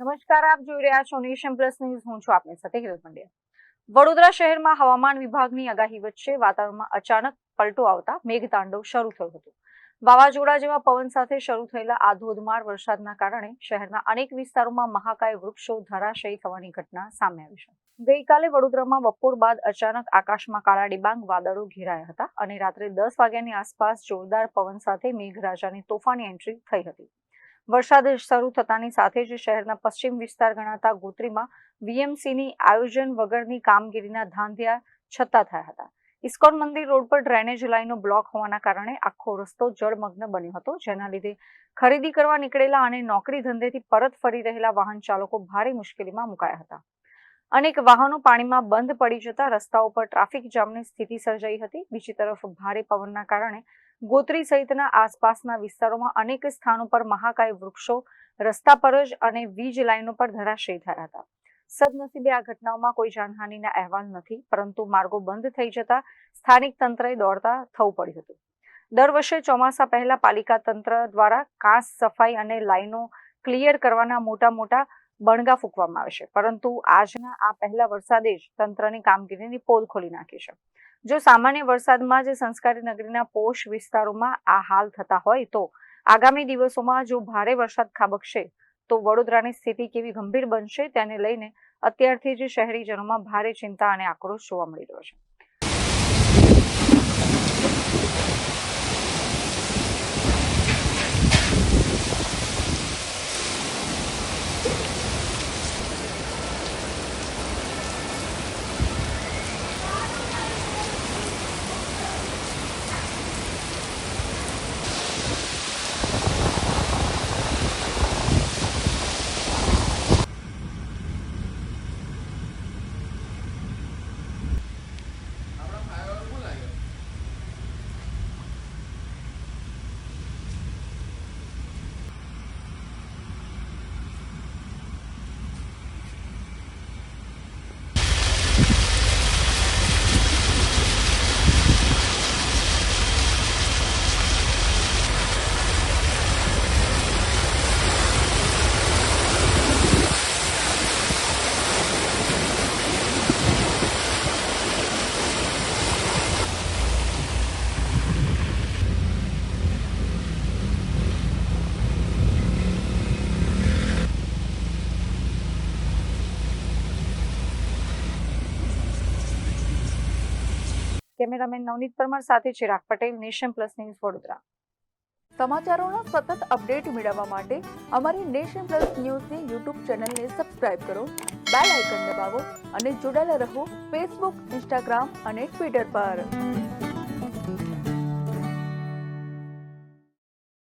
નમસ્કાર, આપ જોઈ રહ્યા છો નેશન પ્લસ ન્યૂઝ. હું છું આપની સાથે હિરલ પંડ્યા. વડોદરા શહેરમાં હવામાન વિભાગની આગાહી વચ્ચે વાતાવરણમાં અચાનક પલટો આવતા મેઘતાંડવ શરૂ થયું હતું. વાવાઝોડા જેવા પવન સાથે શરૂ થયેલા આ ધોધમાર વરસાદના કારણે શહેરના અનેક વિસ્તારોમાં મહાકાય વૃક્ષો ધરાશયી થવાની ઘટના સામે આવી છે. ગઈકાલે વડોદરામાં બપોર બાદ અચાનક આકાશમાં કાળા ડિબાંગ વાદળો ઘેરાયા હતા અને રાત્રે 10 વાગ્યાની આસપાસ જોરદાર પવન સાથે મેઘરાજાની તોફાની એન્ટ્રી થઈ હતી. વરસાદ શરૂ થતાની સાથે જ શહેરના પશ્ચિમ વિસ્તાર ગણાતા ગોત્રીમાં વીએમસીની આયોજન વગરની કામગીરીના ધાંધિયા છતા થયા હતા. ઇસ્કોન મંદિર રોડ પર ડ્રેનેજ લાઈનો બ્લોક હોવાના કારણે આખો રસ્તો જળમગ્ન બન્યો હતો, જેના લીધે ખરીદી કરવા નીકળેલા અને નોકરી ધંધેથી પરત ફરી રહેલા વાહન ચાલકો ભારે મુશ્કેલીમાં મુકાયા હતા. અનેક વાહનો પાણીમાં બંધ પડી જતા રસ્તાઓ પર ટ્રાફિક જામની સ્થિતિ સર્જાઈ હતી. બીજી તરફ ભારે પવનના કારણે ગોત્રી સહિતના આસપાસના વિસ્તારોમાં અનેક સ્થાનો પર મહાકાય વૃક્ષો રસ્તા પર જ અને વીજ લાઈનો પર ધરાશયી થયા હતા. સદનસીબે આ ઘટનાઓમાં કોઈ જાનહાનિના અહેવાલ નથી, પરંતુ માર્ગો બંધ થઈ જતા સ્થાનિક તંત્રએ દોડતા થવું પડ્યું હતું. દર વર્ષે ચોમાસા પહેલા પાલિકા તંત્ર દ્વારા કાંસ સફાઈ અને લાઈનો ક્લિયર કરવાના મોટા બણગા ફૂંકવામાં આવે છે, પરંતુ આજના આ પહેલા વરસાદે જ તંત્રની કામગીરીની પોલ ખોલી નાખી છે. જો સામાન્ય વરસાદમાં જ સંસ્કારી નગરીના પોશ વિસ્તારોમાં આ હાલ થતા હોય તો આગામી દિવસોમાં જો ભારે વરસાદ ખાબકશે તો વડોદરાની સ્થિતિ કેવી ગંભીર બનશે તેને લઈને અત્યારથી જ શહેરીજનોમાં ભારે ચિંતા અને આક્રોશ જોવા મળી રહ્યો છે. કેમેરામેન નવનીત પરમાર સાથે Chirag Patel, nation plus news, Vadodara. સમાચારોના સતત અપડેટ મેળવવા માટે અમારી નેશન પ્લસ ન્યૂઝની યુટ્યુબ ચેનલને સબસ્ક્રાઇબ કરો, બેલ આઇકન દબાવો અને જોડાયેલા રહો ફેસબુક, ઇન્સ્ટાગ્રામ અને ટ્વિટર પર.